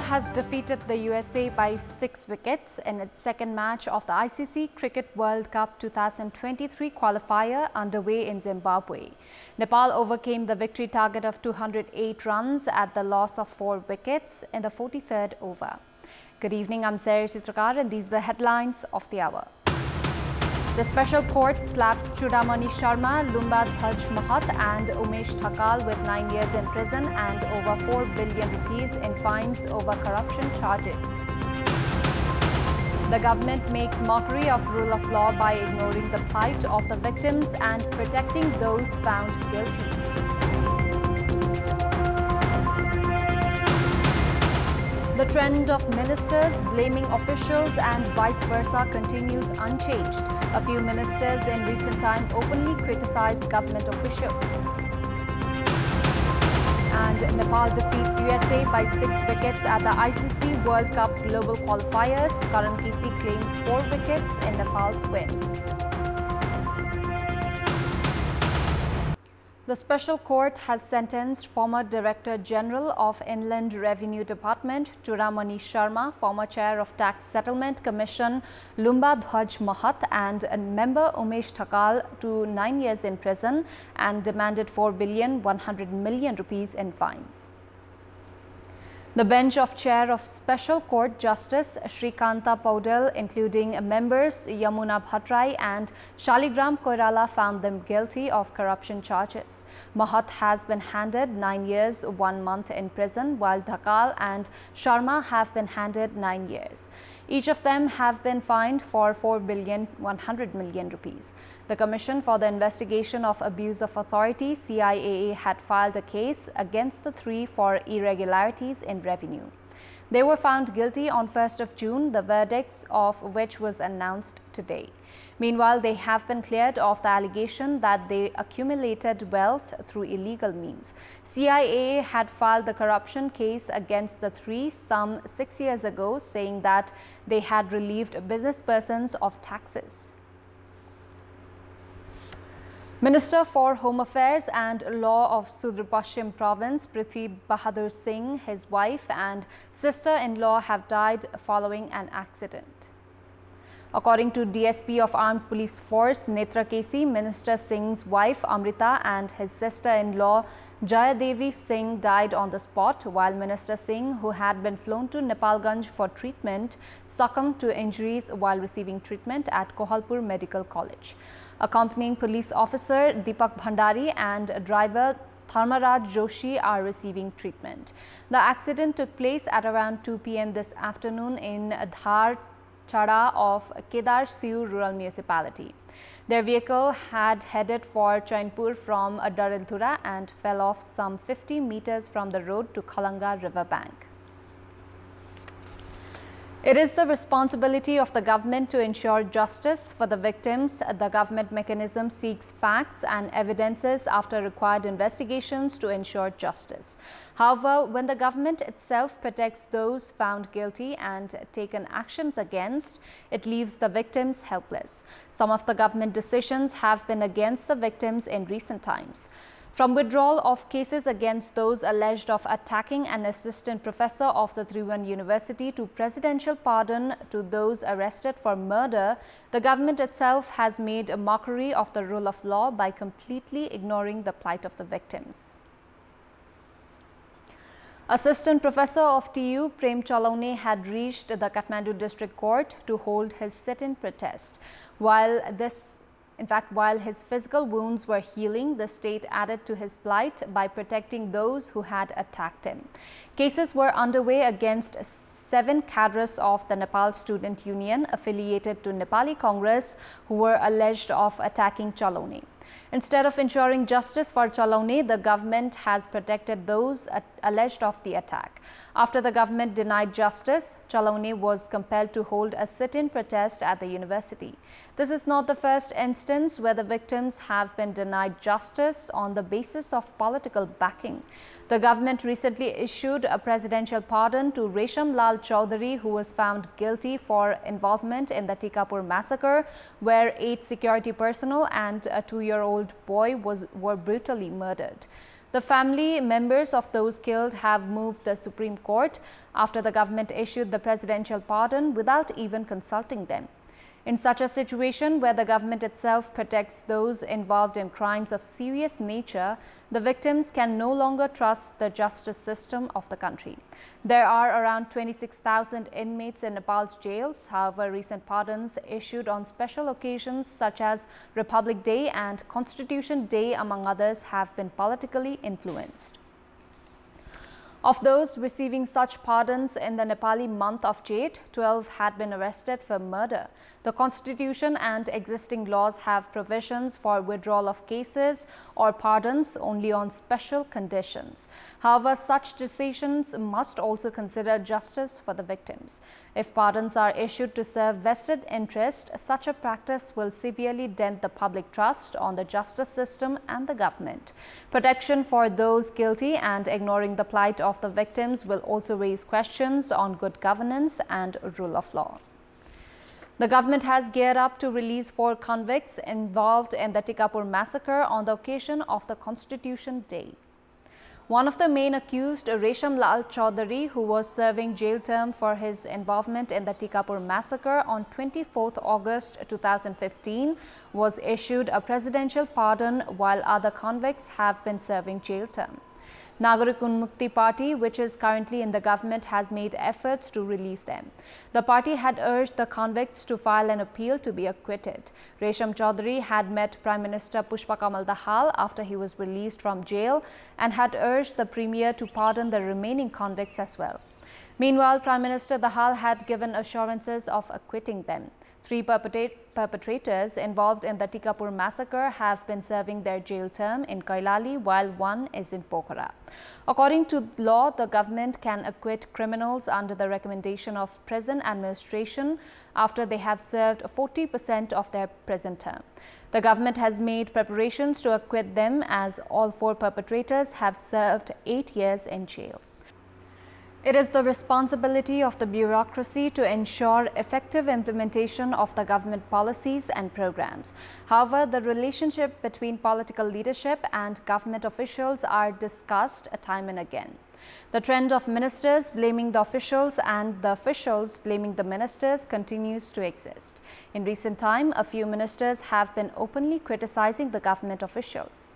Has defeated the USA by 6 wickets in its second match of the ICC Cricket World Cup 2023 qualifier underway in Zimbabwe. Nepal overcame the victory target of 208 runs at the loss of 4 wickets in the 43rd over. Good evening, I'm Sarah Chitrakar and these are the headlines of the hour. The special court slaps Chudamani Sharma, Lumba Dhaj Mahat and Umesh Thakal with 9 years in prison and over 4 billion rupees in fines over corruption charges. The government makes mockery of rule of law by ignoring the plight of the victims and protecting those found guilty. The trend of ministers blaming officials and vice versa continues unchanged. A few ministers in recent time openly criticized government officials. And Nepal defeats USA by 6 wickets at the ICC World Cup Global Qualifiers. Karan Kisi claims 4 wickets in Nepal's win. The special court has sentenced former Director General of Inland Revenue Department Chudamani Sharma, former Chair of Tax Settlement Commission Lumba Dhaj Mahat and member Umesh Thakal to 9 years in prison and demanded 4,100 million rupees in fines. The bench of Chair of Special Court Justice Shrikanta Paudel, including members Yamuna Bhattrai and Shaligram Koirala, found them guilty of corruption charges. Mahat has been handed 9 years, 1 month in prison, while Thakal and Sharma have been handed 9 years. Each of them have been fined for 4,100 million rupees. The Commission for the Investigation of Abuse of Authority, CIAA, had filed a case against the three for irregularities in revenue. They were found guilty on 1st of June, the verdicts of which was announced today. Meanwhile, they have been cleared of the allegation that they accumulated wealth through illegal means. CIAA had filed the corruption case against the three some 6 years ago, saying that they had relieved businesspersons of taxes. Minister for Home Affairs and Law of Sudra Pashchim Province, Prithvi Bahadur Singh, his wife and sister-in-law have died following an accident. According to DSP of Armed Police Force Netra Kesi, Minister Singh's wife Amrita and his sister-in-law Jayadevi Singh died on the spot, while Minister Singh, who had been flown to Nepalganj for treatment, succumbed to injuries while receiving treatment at Kohalpur Medical College. Accompanying police officer Deepak Bhandari and driver Dharmaraj Joshi are receiving treatment. The accident took place at around 2 p.m. this afternoon in Dhar Chada of Kedar Siu Rural Municipality. Their vehicle had headed for Chainpur from Darilthura and fell off some 50 meters from the road to Khalanga river bank. It is the responsibility of the government to ensure justice for the victims. The government mechanism seeks facts and evidences after required investigations to ensure justice. However, when the government itself protects those found guilty and taken actions against, it leaves the victims helpless. Some of the government decisions have been against the victims in recent times. From withdrawal of cases against those alleged of attacking an assistant professor of the Tribhuvan University to presidential pardon to those arrested for murder, the government itself has made a mockery of the rule of law by completely ignoring the plight of the victims. Assistant Professor of TU Prem Chalaune had reached the Kathmandu District Court to hold his sit-in protest. While his physical wounds were healing, the state added to his plight by protecting those who had attacked him. Cases were underway against 7 cadres of the Nepal Student Union affiliated to Nepali Congress who were alleged of attacking Chalaune. Instead of ensuring justice for Chalaune, the government has protected those alleged of the attack. After the government denied justice, Chalaune was compelled to hold a sit-in protest at the university. This is not the first instance where the victims have been denied justice on the basis of political backing. The government recently issued a presidential pardon to Resham Lal Chaudhary, who was found guilty for involvement in the Tikapur massacre, where 8 security personnel and a 2-year-old boy were brutally murdered. The family members of those killed have moved the Supreme Court after the government issued the presidential pardon without even consulting them. In such a situation where the government itself protects those involved in crimes of serious nature, the victims can no longer trust the justice system of the country. There are around 26,000 inmates in Nepal's jails. However, recent pardons issued on special occasions such as Republic Day and Constitution Day, among others, have been politically influenced. Of those receiving such pardons in the Nepali month of Jait, 12 had been arrested for murder. The constitution and existing laws have provisions for withdrawal of cases or pardons only on special conditions. However, such decisions must also consider justice for the victims. If pardons are issued to serve vested interest, such a practice will severely dent the public trust on the justice system and the government. Protection for those guilty and ignoring the plight of the victims will also raise questions on good governance and rule of law. The government has geared up to release 4 convicts involved in the Tikapur massacre on the occasion of the Constitution Day. One of the main accused, Resham Lal Chaudhary, who was serving jail term for his involvement in the Tikapur massacre on 24th August 2015, was issued a presidential pardon, while other convicts have been serving jail term. Nagarik Unmukti Party, which is currently in the government, has made efforts to release them. The party had urged the convicts to file an appeal to be acquitted. Resham Chaudhary had met Prime Minister Pushpakamal Dahal after he was released from jail and had urged the Premier to pardon the remaining convicts as well. Meanwhile, Prime Minister Dahal had given assurances of acquitting them. 3 perpetrators involved in the Tikapur massacre have been serving their jail term in Kailali, while 1 is in Pokhara. According to law, the government can acquit criminals under the recommendation of prison administration after they have served 40% of their prison term. The government has made preparations to acquit them, as all 4 perpetrators have served 8 years in jail. It is the responsibility of the bureaucracy to ensure effective implementation of the government policies and programs. However, the relationship between political leadership and government officials are discussed time and again. The trend of ministers blaming the officials and the officials blaming the ministers continues to exist. In recent time, a few ministers have been openly criticizing the government officials.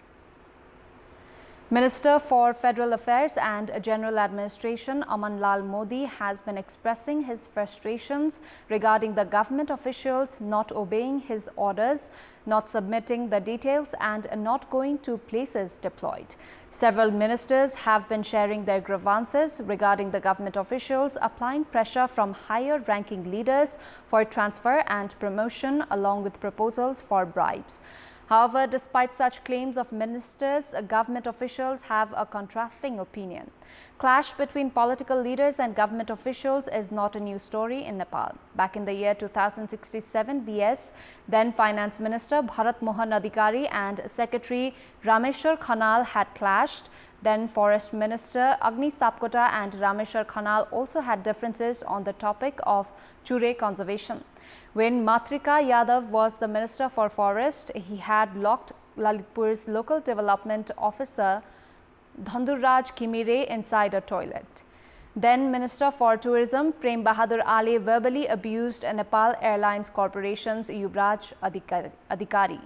Minister for Federal Affairs and General Administration Aman Lal Modi has been expressing his frustrations regarding the government officials not obeying his orders, not submitting the details and not going to places deployed. Several ministers have been sharing their grievances regarding the government officials applying pressure from higher ranking leaders for transfer and promotion, along with proposals for bribes. However, despite such claims of ministers, government officials have a contrasting opinion. Clash between political leaders and government officials is not a new story in Nepal. Back in the year 2067 BS, then Finance Minister Bharat Mohan Adhikari and Secretary Rameshwar Khanal had clashed. Then Forest Minister Agni Sapkota and Rameshwar Khanal also had differences on the topic of chure conservation. When Matrika Yadav was the Minister for Forest, he had locked Lalitpur's local development officer Dhandurraj Khimire inside a toilet. Then Minister for Tourism Prem Bahadur Ali verbally abused Nepal Airlines Corporation's Yuvraj Adhikari.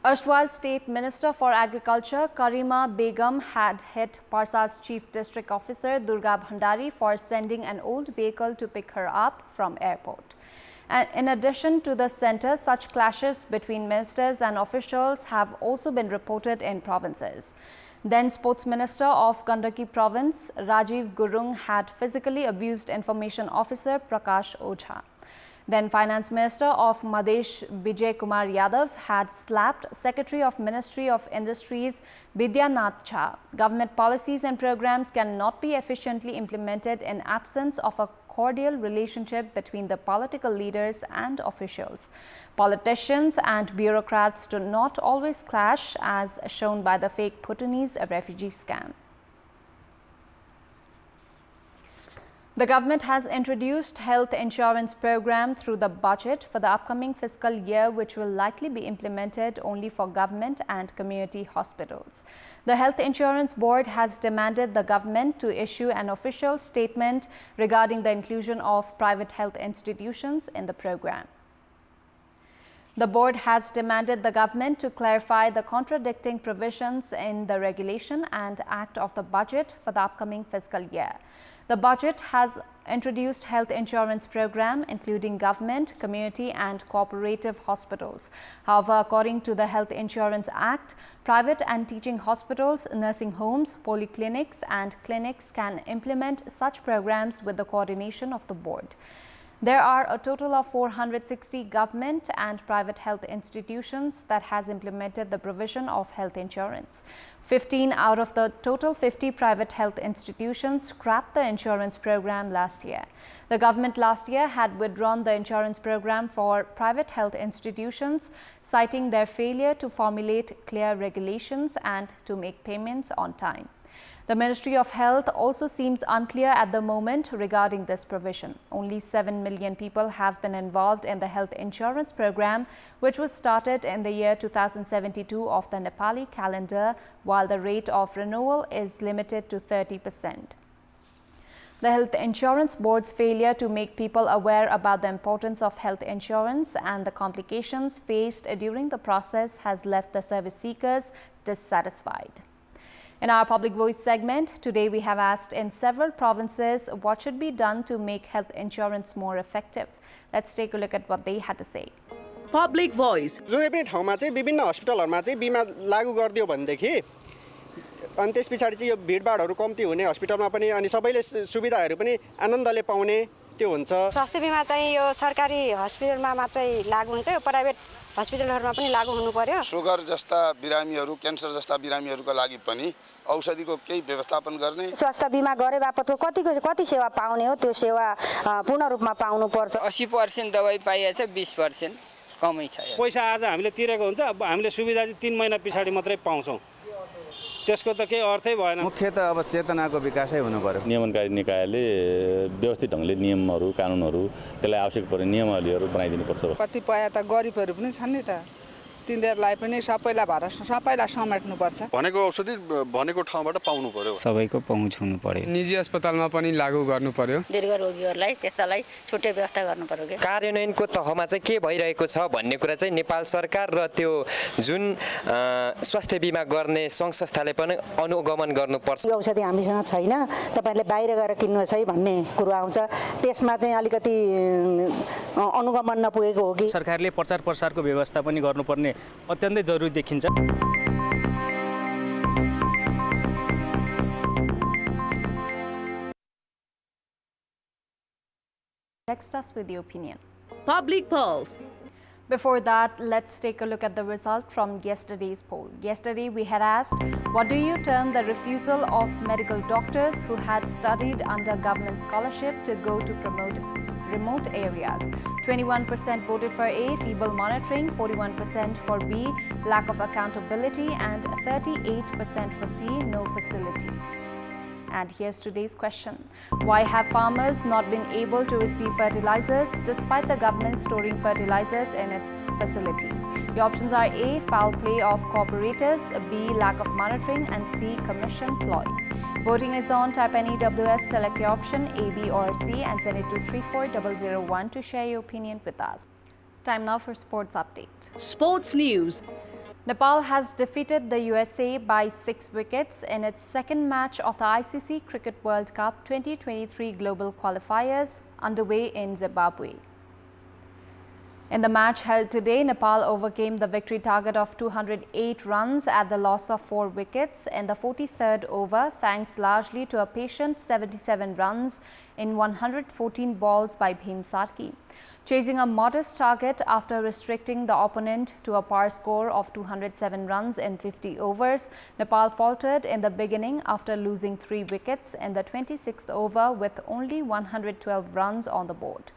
Erstwhile State Minister for Agriculture Karima Begum had hit Parsa's Chief District Officer Durga Bhandari for sending an old vehicle to pick her up from airport. And in addition to the centre, such clashes between ministers and officials have also been reported in provinces. Then Sports Minister of Gandaki Province Rajiv Gurung had physically abused Information Officer Prakash Ojha. Then Finance Minister of Madhesh Bijay Kumar Yadav had slapped Secretary of Ministry of Industries Vidya Nath Jha. Government policies and programs cannot be efficiently implemented in absence of a cordial relationship between the political leaders and officials. Politicians and bureaucrats do not always clash, as shown by the fake Bhutanese refugee scam. The government has introduced health insurance program through the budget for the upcoming fiscal year, which will likely be implemented only for government and community hospitals. The Health Insurance Board has demanded the government to issue an official statement regarding the inclusion of private health institutions in the program. The board has demanded the government to clarify the contradicting provisions in the regulation and act of the budget for the upcoming fiscal year. The budget has introduced health insurance program including government, community and cooperative hospitals. However, according to the Health Insurance Act, private and teaching hospitals, nursing homes, polyclinics and clinics can implement such programs with the coordination of the board. There are a total of 460 government and private health institutions that has implemented the provision of health insurance. 15 out of the total 50 private health institutions scrapped the insurance program last year. The government last year had withdrawn the insurance program for private health institutions, citing their failure to formulate clear regulations and to make payments on time. The Ministry of Health also seems unclear at the moment regarding this provision. Only 7 million people have been involved in the health insurance program, which was started in the year 2072 of the Nepali calendar, while the rate of renewal is limited to 30%. The Health Insurance Board's failure to make people aware about the importance of health insurance and the complications faced during the process has left the service seekers dissatisfied. In our Public Voice segment, today we have asked in several provinces what should be done to make health insurance more effective. Let's take a look at what they had to say. Public Voice. जुनै पनि ठाउँमा चाहिँ विभिन्न हस्पिटलहरुमा चाहिँ बीमा लागू गरिदियो भनेदेखि अनि त्यसपछि चाहिँ यो भिडभाडहरु कम्ती हुने हस्पिटलमा पनि अनि सबैले सुविधाहरु पनि आनन्दले पाउने त्यो हुन्छ। स्वास्थ्य बीमा चाहिँ यो सरकारी हस्पिटलमा मात्रै लागू हुन्छ, यो प्राइभेट हस्पिटलहरुमा पनि लागू हुनु पर्यो। सुगर जस्ता बिरामीहरु, क्यान्सर जस्ता बिरामीहरुको लागि पनि औषधिको केही व्यवस्थापन गर्ने। स्वास्थ्य बीमा गरे बापत कति सेवा पाउने हो, त्यो सेवा पूर्ण रूपमा पाउनु पर्छ। 80% दबाई पाइएछ, 20% कमै छ। पैसा आज हामीले तिरेको हुन्छ, अब हामीले सुविधा चाहिँ 3 महिना पछाडी मात्रै पाउँछौं। त्यसको त केही अर्थै भएन। मुख्यतः अब चेतनाको विकासै हुनु पर्यो। नियमनकारी निकायले व्यवस्थित ढंगले नियमहरु, कानुनहरु, त्यसलाई आवश्यक पर्ने नियमावलीहरु बनाइदिनु पर्छ। कतिपय त गरिबहरु पनि छन् नि त, तिनीहरुलाई पनि सबैलाई समेट्नु पर्छ। भनेको औषधि भनेको ठाउँबाट पाउनु पर्यो, सबैको पहुँच हुनु पर्यो। निजी अस्पतालमा पनि लागू गर्नु पर्यो। दीर्घ रोगीहरुलाई त्यसलाई छुट्टै व्यवस्था गर्नु पर्यो के। कार्यान्वयनको तहमा चाहिँ के भइरहेको छ भन्ने कुरा चाहिँ नेपाल सरकार र त्यो जुन स्वास्थ्य बीमा गर्ने संघ संस्थाले पनि अनुगमन गर्नुपर्छ। यो औषधि हामीसँग छैन, तपाईले बाहिर गएर किन्नुहोस् है भन्ने कुरा आउँछ, त्यसमा चाहिँ अलिकति अनुगमन नपुगेको हो कि। सरकारले प्रचार प्रसारको व्यवस्था पनि गर्नुपर्ने अत्यन्तै जरुरी देखिन्छ। Text us with your opinion. Public Pulse. Before that, let's take a look at the result from yesterday's poll. Yesterday, we had asked, what do you term the refusal of medical doctors who had studied under government scholarship to go to promote remote areas? 21% voted for A, feeble monitoring, 41% for B, lack of accountability, and 38% for C, no facilities. And here's today's question. Why have farmers not been able to receive fertilizers despite the government storing fertilizers in its facilities? The options are A, foul play of cooperatives, B, lack of monitoring, and C, commission ploy. Voting is on. Type any WS, select your option A, B or C and send it to 34001 to share your opinion with us. Time now for sports update. Sports news. Nepal has defeated the USA by 6 wickets in its second match of the ICC Cricket World Cup 2023 Global Qualifiers underway in Zimbabwe. In the match held today, Nepal overcame the victory target of 208 runs at the loss of 4 wickets in the 43rd over, thanks largely to a patient 77 runs in 114 balls by Bhim Sarki. Chasing a modest target after restricting the opponent to a par score of 207 runs in 50 overs, Nepal faltered in the beginning after losing 3 wickets in the 26th over with only 112 runs on the board.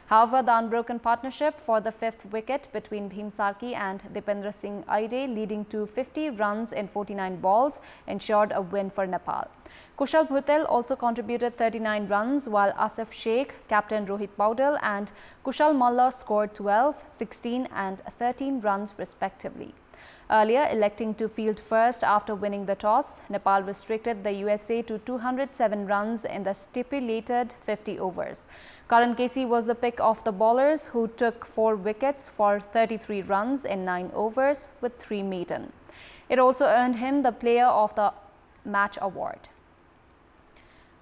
However, the unbroken partnership for the 5th wicket between Bhim Sarki and Dipendra Singh Aire, leading to 50 runs in 49 balls, ensured a win for Nepal. Kushal Bhutel also contributed 39 runs, while Asif Sheikh, captain Rohit Paudel and Kushal Malla scored 12, 16 and 13 runs respectively. Earlier, electing to field first after winning the toss, Nepal restricted the USA to 207 runs in the stipulated 50 overs. Karan Casey was the pick of the bowlers, who took 4 wickets for 33 runs in 9 overs with 3 maiden. It also earned him the Player of the Match award.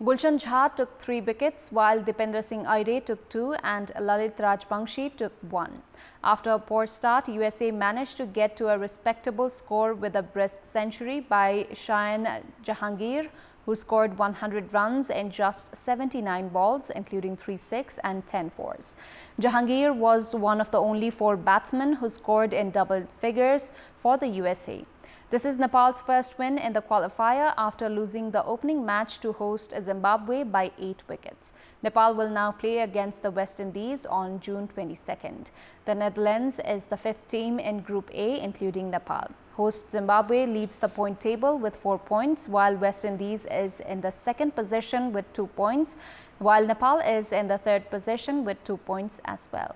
Gulshan Jha took 3 wickets, while Dipendra Singh Aire took 2 and Lalit Rajbangshi took 1. After a poor start, USA managed to get to a respectable score with a brisk century by Shayan Jahangir, who scored 100 runs in just 79 balls, including 3 6 and 10 fours. Jahangir was one of the only 4 batsmen who scored in double figures for the USA. This is Nepal's first win in the qualifier after losing the opening match to host Zimbabwe by 8 wickets. Nepal will now play against the West Indies on June 22nd. The Netherlands is the 5th team in Group A, including Nepal. Host Zimbabwe leads the point table with 4 points, while West Indies is in the 2nd position with 2 points, while Nepal is in the 3rd position with 2 points as well.